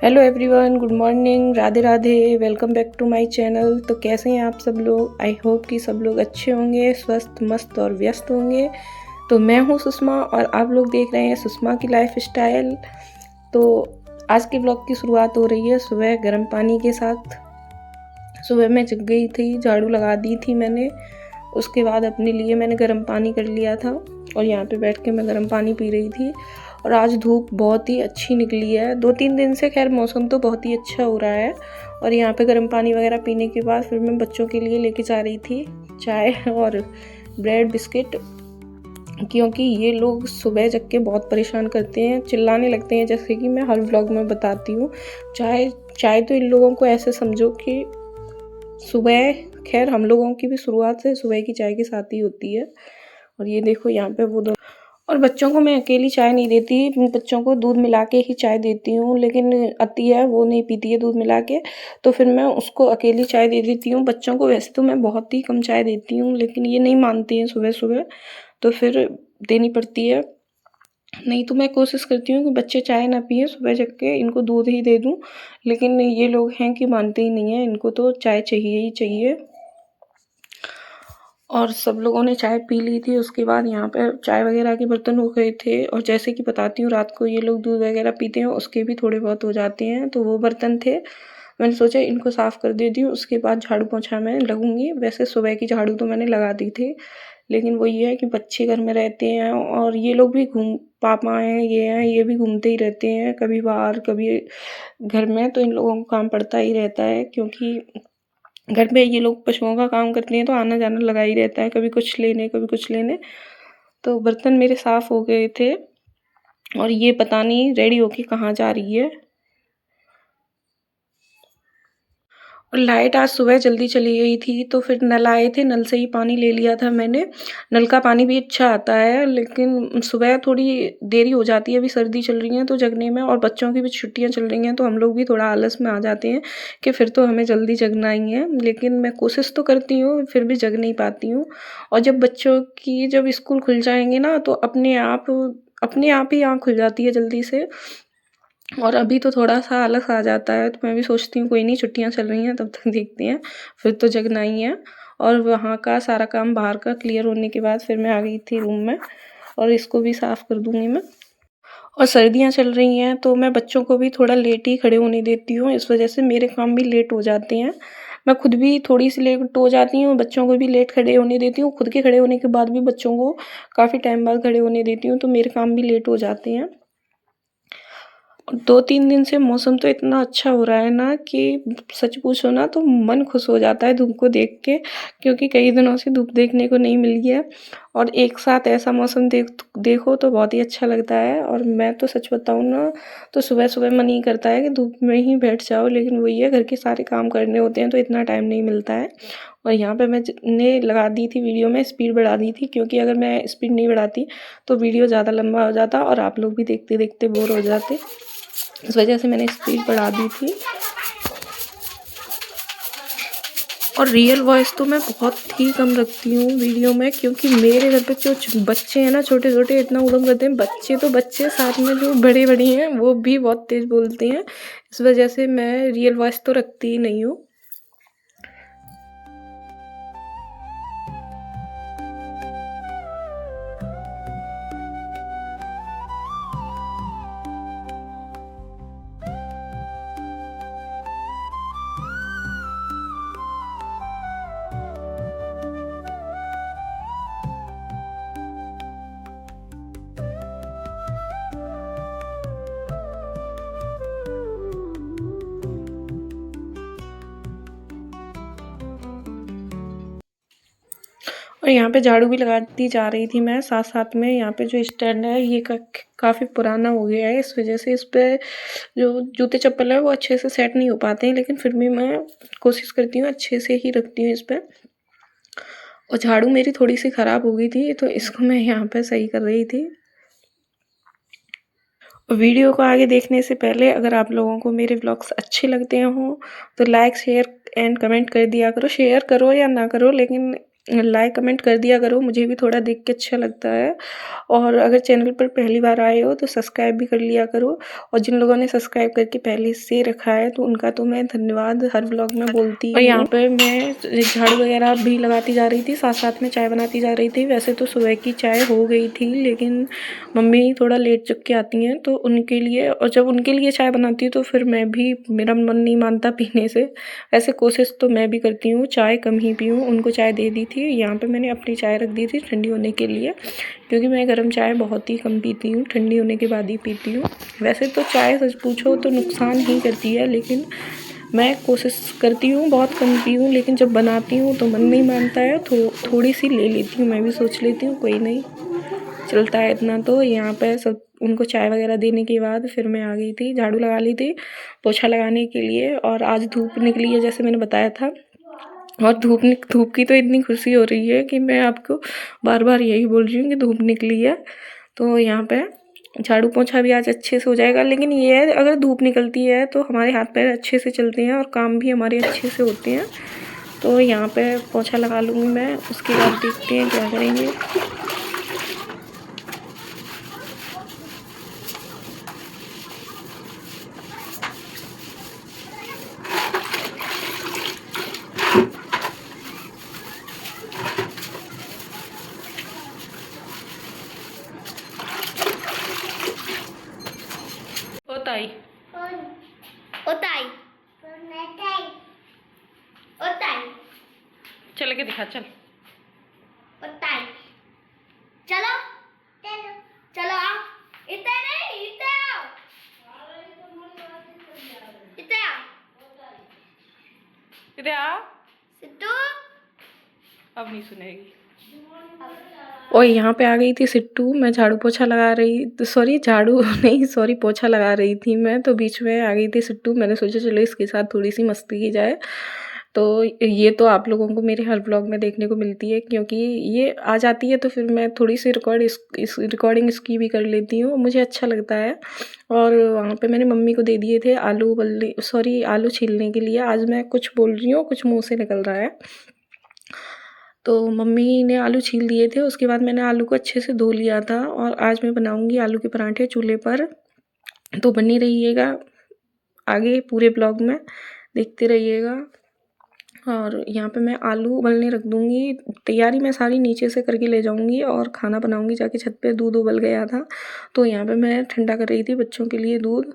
Hello everyone, good morning, Radhe Radhe. Welcome back to my channel. तो कैसे हैं आप सब लोग? आई होप कि सब लोग अच्छे होंगे, स्वस्थ मस्त और व्यस्त होंगे। तो मैं हूं सुषमा और आप लोग देख रहे हैं सुषमा की लाइफ स्टाइल। तो आज के ब्लॉग की शुरुआत हो रही है सुबह गर्म पानी के साथ। सुबह मैं जग गई थी, झाड़ू लगा दी थी मैंने। उसके बाद अपने लिए मैंने गर्म पानी कर लिया था और यहाँ पे बैठ के मैं गर्म पानी पी रही थी। और आज धूप बहुत ही अच्छी निकली है। 2-3 दिन से खैर मौसम तो बहुत ही अच्छा हो रहा है। और यहाँ पे गर्म पानी वगैरह पीने के बाद फिर मैं बच्चों के लिए लेके जा रही थी चाय और ब्रेड बिस्किट, क्योंकि ये लोग सुबह जग के बहुत परेशान करते हैं, चिल्लाने लगते हैं, जैसे कि मैं हर व्लॉग में बताती हूँ। चाय तो इन लोगों को ऐसे समझो कि सुबह, खैर हम लोगों की भी शुरुआत से सुबह की चाय के साथ ही होती है। और ये देखो यहाँ पे वो दो। और बच्चों को मैं अकेली चाय नहीं देती, बच्चों को दूध मिला के ही चाय देती हूँ। लेकिन अति है, वो नहीं पीती है दूध मिला के, तो फिर मैं उसको अकेली चाय दे देती हूँ। बच्चों को वैसे तो मैं बहुत ही कम चाय देती हूँ, लेकिन ये नहीं मानती हैं सुबह सुबह, तो फिर देनी पड़ती है। नहीं तो मैं कोशिश करती हूँ कि बच्चे चाय ना पिए, सुबह जग के इनको दूध ही दे दूँ। लेकिन ये लोग हैं कि मानते ही नहीं हैं, इनको तो चाय चाहिए ही चाहिए। और सब लोगों ने चाय पी ली थी। उसके बाद यहाँ पे चाय वगैरह के बर्तन हो गए थे। और जैसे कि बताती हूँ, रात को ये लोग दूध वगैरह पीते हैं, उसके भी थोड़े बहुत हो जाते हैं, तो वो बर्तन थे। मैंने सोचा इनको साफ़ कर देती हूँ, उसके बाद झाड़ू पोछा मैं लगूंगी। वैसे सुबह की झाड़ू तो मैंने लगा दी थी, लेकिन वो ये है कि बच्चे घर में रहते हैं और ये लोग भी पापा हैं, ये भी घूमते ही रहते हैं, कभी बाहर कभी घर में। तो इन लोगों को काम पड़ता ही रहता है, क्योंकि घर पे ये लोग पशुओं का काम करते हैं, तो आना जाना लगा ही रहता है, कभी कुछ लेने कभी कुछ लेने। तो बर्तन मेरे साफ़ हो गए थे। और ये पता नहीं रेडी होके कहाँ जा रही है। और लाइट आज सुबह जल्दी चली गई थी, तो फिर नल आए थे, नल से ही पानी ले लिया था मैंने। नल का पानी भी अच्छा आता है, लेकिन सुबह थोड़ी देरी हो जाती है। अभी सर्दी चल रही है तो जगने में, और बच्चों की भी छुट्टियां चल रही हैं, तो हम लोग भी थोड़ा आलस में आ जाते हैं कि फिर तो हमें जल्दी जगना ही है। लेकिन मैं कोशिश तो करती हूँ, फिर भी जग नहीं पाती हूँ। और जब स्कूल खुल जाएंगे ना, तो अपने आप ही आँख खुल जाती है जल्दी से। और अभी तो थोड़ा-सा आलस आ जाता है, तो मैं भी सोचती हूँ कोई नहीं, छुट्टियाँ चल रही हैं तब तक देखते हैं, फिर तो जगना ही है। और वहाँ का सारा काम बाहर का क्लियर होने के बाद फिर मैं आ गई थी रूम में, और इसको भी साफ़ कर दूँगी मैं। और सर्दियाँ चल रही हैं, तो मैं बच्चों को भी थोड़ा लेट ही खड़े होने देती हूँ, इस वजह से मेरे काम भी लेट हो जाते हैं। मैं खुद भी थोड़ी-सी लेट हो जाती हूँ, बच्चों को भी लेट खड़े होने देती हूँ। खुद के खड़े होने के बाद भी बच्चों को काफ़ी टाइम बाद खड़े होने देती हूँ, तो मेरे काम भी लेट हो जाते हैं। 2-3 दिन से मौसम तो इतना अच्छा हो रहा है ना कि सच पूछो ना तो मन खुश हो जाता है धूप को देख के, क्योंकि कई दिनों से धूप देखने को नहीं मिली है। और एक साथ ऐसा मौसम देखो तो बहुत ही अच्छा लगता है। और मैं तो सच बताऊँ ना, तो सुबह-सुबह मन ही करता है कि धूप में ही बैठ जाओ, लेकिन वही है, घर के सारे काम करने होते हैं तो इतना टाइम नहीं मिलता है। और यहाँ पे मैंने लगा दी थी वीडियो में स्पीड बढ़ा दी थी, क्योंकि अगर मैं स्पीड नहीं बढ़ाती तो वीडियो ज़्यादा लंबा हो जाता और आप लोग भी देखते-देखते बोर हो जाते। इस वजह से मैंने स्पीड बढ़ा दी थी। और रियल वॉइस तो मैं बहुत ही कम रखती हूँ वीडियो में, क्योंकि मेरे घर पे जो बच्चे हैं ना, छोटे छोटे, इतना उड़म करते हैं। बच्चे तो बच्चे, साथ में जो बड़े बड़ी हैं वो भी बहुत तेज़ बोलते हैं। इस वजह से मैं रियल वॉइस तो रखती ही नहीं हूँ। और यहाँ पे झाड़ू भी लगाती जा रही थी मैं साथ साथ में। यहाँ पे जो स्टैंड है ये काफ़ी पुराना हो गया है, इस वजह से इस पे जो जूते चप्पल है वो अच्छे से सेट नहीं हो पाते हैं, लेकिन फिर भी मैं कोशिश करती हूँ अच्छे से ही रखती हूँ इस पे। और झाड़ू मेरी थोड़ी सी ख़राब हो गई थी, तो इसको मैं यहाँ पे सही कर रही थी। वीडियो को आगे देखने से पहले अगर आप लोगों को मेरे व्लॉग्स अच्छे लगते हों तो लाइक शेयर एंड कमेंट कर दिया करो। शेयर करो या ना करो, लेकिन लाइक कमेंट कर दिया करो, मुझे भी थोड़ा देख के अच्छा लगता है। और अगर चैनल पर पहली बार आए हो तो सब्सक्राइब भी कर लिया करो, और जिन लोगों ने सब्सक्राइब करके पहले से रखा है तो उनका तो मैं धन्यवाद हर व्लॉग में बोलती हूँ। और यहाँ पर मैं झाड़ू वगैरह भी लगाती जा रही थी, साथ साथ में चाय बनाती जा रही थी। वैसे तो सुबह की चाय हो गई थी, लेकिन मम्मी थोड़ा लेट जग के आती हैं तो उनके लिए, और जब उनके लिए चाय बनाती हूँ तो फिर मैं भी, मेरा मन नहीं मानता पीने से। ऐसे कोशिश तो मैं भी करती हूँ चाय कम ही पीऊँ। उनको चाय दे दी थी, यहाँ पे मैंने अपनी चाय रख दी थी ठंडी होने के लिए, क्योंकि मैं गर्म चाय बहुत ही कम पीती हूँ, ठंडी होने के बाद ही पीती हूँ। वैसे तो चाय सच पूछो तो नुकसान ही करती है, लेकिन मैं कोशिश करती हूँ बहुत कम पीऊँ, लेकिन जब बनाती हूँ तो मन नहीं मानता है तो थोड़ी सी ले लेती हूँ। मैं भी सोच लेती हूँ कोई नहीं, चलता है इतना। तो यहाँ पे सब उनको चाय वगैरह देने के बाद फिर मैं आ गई थी, झाड़ू लगा ली थी पोछा लगाने के लिए। और आज धूप निकली है जैसे मैंने बताया था, और धूप की तो इतनी खुशी हो रही है कि मैं आपको बार बार यही बोल रही हूँ कि धूप निकली है। तो यहाँ पे झाड़ू पोछा भी आज अच्छे से हो जाएगा। लेकिन ये है, अगर धूप निकलती है तो हमारे हाथ पैर अच्छे से चलते हैं और काम भी हमारे अच्छे से होते हैं। तो यहाँ पे पोछा लगा लूँगी मैं, उसके बाद देखते हैं क्या करेंगे। ओताई ओताई ओताई चल के दिखा, चल ओताई, चलो चलो चलो आओ, इतना नहीं इतना आओ, इतना इधर आ सिद्धू, अब नहीं सुनेगी। और यहाँ पे आ गई थी सिट्टू, मैं झाड़ू पोछा लगा रही, सॉरी झाड़ू नहीं सॉरी पोछा लगा रही थी मैं, तो बीच में आ गई थी सिट्टू। मैंने सोचा चलो इसके साथ थोड़ी सी मस्ती की जाए। तो ये तो आप लोगों को मेरे हर ब्लॉग में देखने को मिलती है, क्योंकि ये आ जाती है तो फिर मैं थोड़ी सी इस रिकॉर्डिंग इसकी भी कर लेती हूँ, मुझे अच्छा लगता है। और वहाँ पे मैंने मम्मी को दे दिए थे आलू छीलने के लिए। आज मैं कुछ बोल रही हूँ, कुछ मुँह से निकल रहा है। तो मम्मी ने आलू छील दिए थे, उसके बाद मैंने आलू को अच्छे से धो लिया था। और आज मैं बनाऊंगी आलू के पराठे चूल्हे पर, तो बनी रहिएगा आगे पूरे ब्लॉग में, देखते रहिएगा। और यहाँ पे मैं आलू उबलने रख दूँगी, तैयारी मैं सारी नीचे से करके ले जाऊँगी और खाना बनाऊँगी जाके छत पे। दूध उबल गया था तो यहाँ पे मैं ठंडा कर रही थी बच्चों के लिए दूध,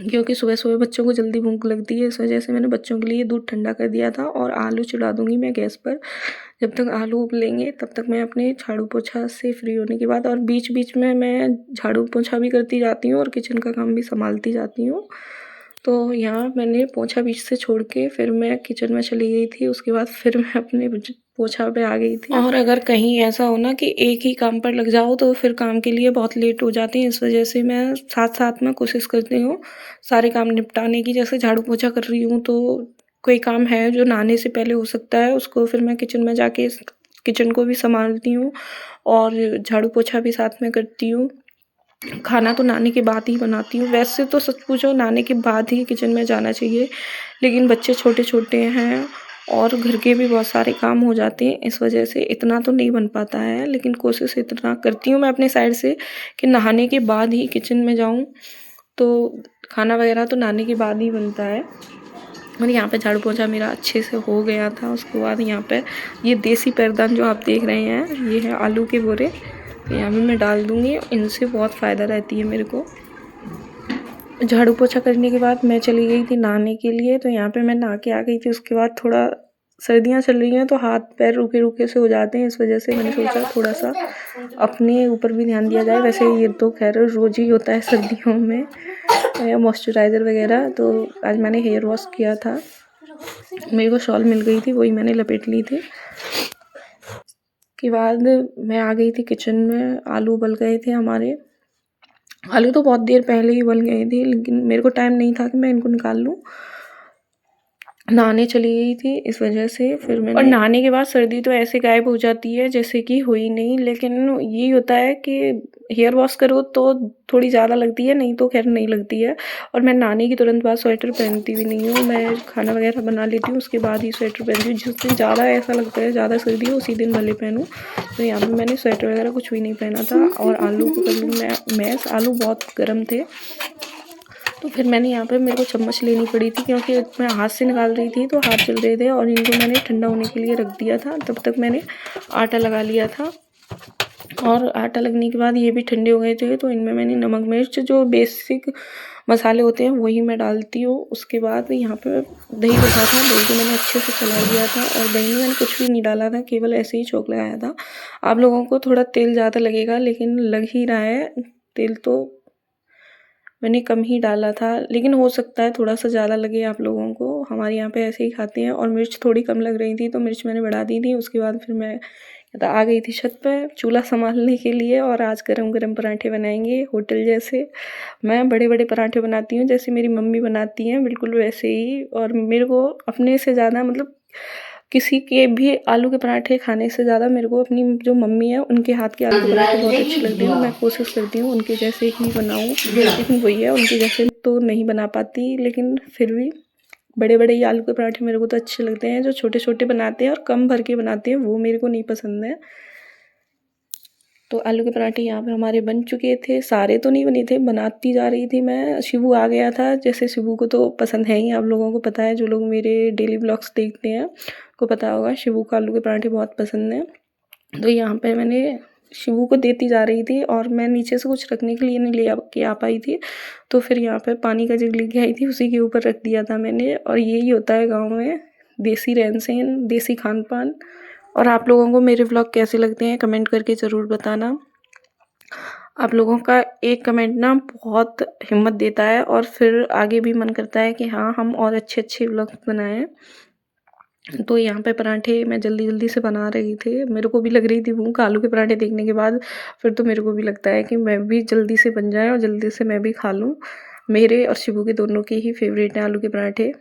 क्योंकि सुबह सुबह बच्चों को जल्दी भूख लगती है, इस वजह से मैंने बच्चों के लिए दूध ठंडा कर दिया था। और आलू चढ़ा दूँगी मैं गैस पर, जब तक आलू उबलेंगे तब तक मैं अपने झाड़ू पोछा से फ्री होने के बाद, और बीच बीच में मैं झाड़ू पोछा भी करती जाती हूँ और किचन का काम भी संभालती जाती हूँ। तो यहाँ मैंने पोछा बीच से छोड़ के फिर मैं किचन में चली गई थी, उसके बाद फिर मैं अपने पोछा पे आ गई थी। और अगर कहीं ऐसा हो ना कि एक ही काम पर लग जाओ तो फिर काम के लिए बहुत लेट हो जाते हैं, इस वजह से मैं साथ साथ में कोशिश करती हूँ सारे काम निपटाने की। जैसे झाड़ू पोछा कर रही हूँ तो कोई काम है जो नहाने से पहले हो सकता है, उसको फिर मैं किचन में जाके किचन को भी संभालती हूँ और झाड़ू पोछा भी साथ में करती हूँ। खाना तो नहाने के बाद ही बनाती हूँ, वैसे तो सच पूछो नहाने के बाद ही किचन में जाना चाहिए, लेकिन बच्चे छोटे छोटे हैं और घर के भी बहुत सारे काम हो जाते हैं, इस वजह से इतना तो नहीं बन पाता है। लेकिन कोशिश इतना करती हूँ मैं अपने साइड से कि नहाने के बाद ही किचन में जाऊँ, तो खाना वगैरह तो नहाने के बाद ही बनता है। और यहाँ पे झाड़ू पोछा मेरा अच्छे से हो गया था। उसके बाद यहाँ पे ये देसी पैरदान जो आप देख रहे हैं, ये है आलू के बोरे, तो यहाँ भी मैं डाल दूँगी, इनसे बहुत फ़ायदा रहती है मेरे को। झाड़ू पोछा करने के बाद मैं चली गई थी नहाने के लिए, तो यहाँ पे मैं नहा के आ गई थी। उसके बाद थोड़ा सर्दियाँ चल रही हैं तो हाथ पैर रूखे रूखे से हो जाते हैं, इस वजह से मैंने सोचा थोड़ा सा अपने ऊपर भी ध्यान दिया जाए। वैसे ये तो खैर रोज़ ही होता है सर्दियों में मॉइस्चराइज़र वगैरह। तो आज मैंने हेयर वॉश किया था, मेरे को शॉल मिल गई थी, वही मैंने लपेट ली थी। के बाद मैं आ गई थी किचन में, आलू उबल गए थे हमारे। आलू तो बहुत देर पहले ही उबल गए थे, लेकिन मेरे को टाइम नहीं था कि मैं इनको निकाल लूँ, नहाने चली गई थी, इस वजह से फिर मैंने, और नहाने के बाद सर्दी तो ऐसे गायब हो जाती है जैसे कि हुई नहीं। लेकिन यही होता है कि हेयर वॉश करो तो थोड़ी ज़्यादा लगती है, नहीं तो खैर नहीं लगती है। और मैं नहाने की तुरंत बाद स्वेटर पहनती भी नहीं हूँ, मैं खाना वगैरह बना लेती हूँ उसके बाद ही स्वेटर पहनती हूँ। जिस दिन ज़्यादा ऐसा लगता है ज़्यादा सर्दी हो उसी दिन भले पहनूँ। तो यहाँ पर मैंने स्वेटर वगैरह कुछ भी नहीं पहना था। और आलू को कर लूँ मैं मैश, आलू बहुत गर्म थे तो फिर मैंने यहाँ पे, मेरे को चम्मच लेनी पड़ी थी क्योंकि मैं हाथ से निकाल रही थी तो हाथ चल रहे थे। और इनको मैंने ठंडा होने के लिए रख दिया था, तब तक मैंने आटा लगा लिया था। और आटा लगने के बाद ये भी ठंडे हो गए थे तो इनमें मैंने नमक मिर्च जो बेसिक मसाले होते हैं वही मैं डालती हूँ। उसके बाद यहाँ पे दही रखा था, दही को मैंने अच्छे से चला दिया था। और दही में मैंने कुछ भी नहीं डाला था, केवल ऐसे ही छोंक लगाया था। आप लोगों को थोड़ा तेल ज़्यादा लगेगा, लेकिन लग ही रहा है तेल तो मैंने कम ही डाला था, लेकिन हो सकता है थोड़ा सा ज़्यादा लगे आप लोगों को। हमारे यहाँ पे ऐसे ही खाते हैं। और मिर्च थोड़ी कम लग रही थी तो मिर्च मैंने बढ़ा दी थी। उसके बाद फिर मैं आ गई थी छत पे चूल्हा संभालने के लिए। और आज गरम गरम पराठे बनाएंगे होटल जैसे। मैं बड़े बड़े पराठे बनाती हूँ जैसे मेरी मम्मी बनाती हैं, बिल्कुल वैसे ही। और मेरे को अपने से ज़्यादा, मतलब किसी के भी आलू के पराठे खाने से ज़्यादा मेरे को अपनी जो मम्मी है उनके हाथ के आलू के पराठे बहुत अच्छे लगते हैं। मैं कोशिश करती हूँ उनके जैसे ही बनाऊँ, लेकिन वही है, उनके जैसे तो नहीं बना पाती। लेकिन फिर भी बड़े बड़े ही आलू के पराठे मेरे को तो अच्छे लगते हैं। जो छोटे छोटे बनाते हैं और कम भर के बनाते हैं वो मेरे को नहीं पसंद है। तो आलू के पराठे यहाँ पे हमारे बन चुके थे, सारे तो नहीं बने थे, बनाती जा रही थी मैं। शिबू आ गया था, जैसे शिबू को तो पसंद है ही, आप लोगों को पता है, जो लोग मेरे डेली ब्लॉग्स देखते हैं को पता होगा शिबू को आलू के पराठे बहुत पसंद हैं। तो यहाँ पे मैंने शिबू को देती जा रही थी और मैं नीचे से कुछ रखने के लिए नहीं ले के आ पाई थी। तो फिर यहाँ पे पानी का जग लेके आई थी, उसी के ऊपर रख दिया था मैंने। और यही होता है गाँव में, देसी रहन सहन, देसी खान पान। और आप लोगों को मेरे व्लॉग कैसे लगते हैं कमेंट करके ज़रूर बताना। आप लोगों का एक कमेंट ना बहुत हिम्मत देता है और फिर आगे भी मन करता है कि हाँ हम और अच्छे अच्छे व्लॉग बनाएं। तो यहाँ पे पराठे मैं जल्दी जल्दी से बना रही थी, मेरे को भी लग रही थी भूख आलू के पराठे देखने के बाद। फिर तो मेरे को भी लगता है कि मैं भी जल्दी से बन जाए और जल्दी से मैं भी खा लूँ। मेरे और शिबू के दोनों के ही फेवरेट हैं आलू के पराठे।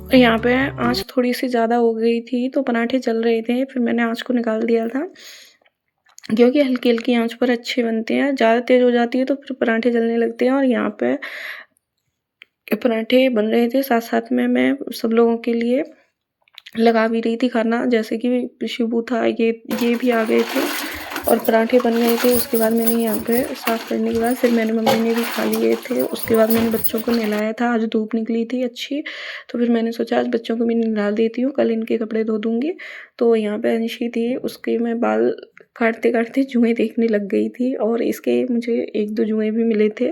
और यहाँ पे आँच थोड़ी सी ज़्यादा हो गई थी तो पराठे जल रहे थे, फिर मैंने आँच को निकाल दिया था क्योंकि हल्की हल्की आँच पर अच्छे बनते हैं। ज़्यादा तेज़ हो जाती है तो फिर पराठे जलने लगते हैं। और यहाँ पे पराठे बन रहे थे, साथ साथ में मैं सब लोगों के लिए लगा भी रही थी खाना, जैसे कि शिबू था, ये भी आ गए थे और पराठे बन गए थे। उसके बाद मैंने यहाँ पे साफ़ करने के बाद फिर मैंने, मम्मी ने भी खा लिए थे। उसके बाद मैंने बच्चों को नहलाया था, आज धूप निकली थी अच्छी, तो फिर मैंने सोचा आज बच्चों को भी नहला देती हूँ, कल इनके कपड़े धो दूँगी। तो यहाँ पे अंशी थी, उसके मैं बाल काटते काटते जुएँ देखने लग गई थी और इसके मुझे 1-2 जुएँ भी मिले थे।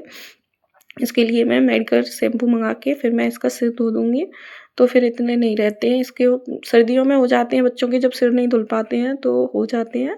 इसके लिए मैं मेडिकल शैम्पू मंगा के फिर मैं इसका सिर धो दूँगी, तो फिर इतने नहीं रहते हैं इसके। सर्दियों में हो जाते हैं बच्चों के, जब सिर नहीं धुल पाते हैं तो हो जाते हैं।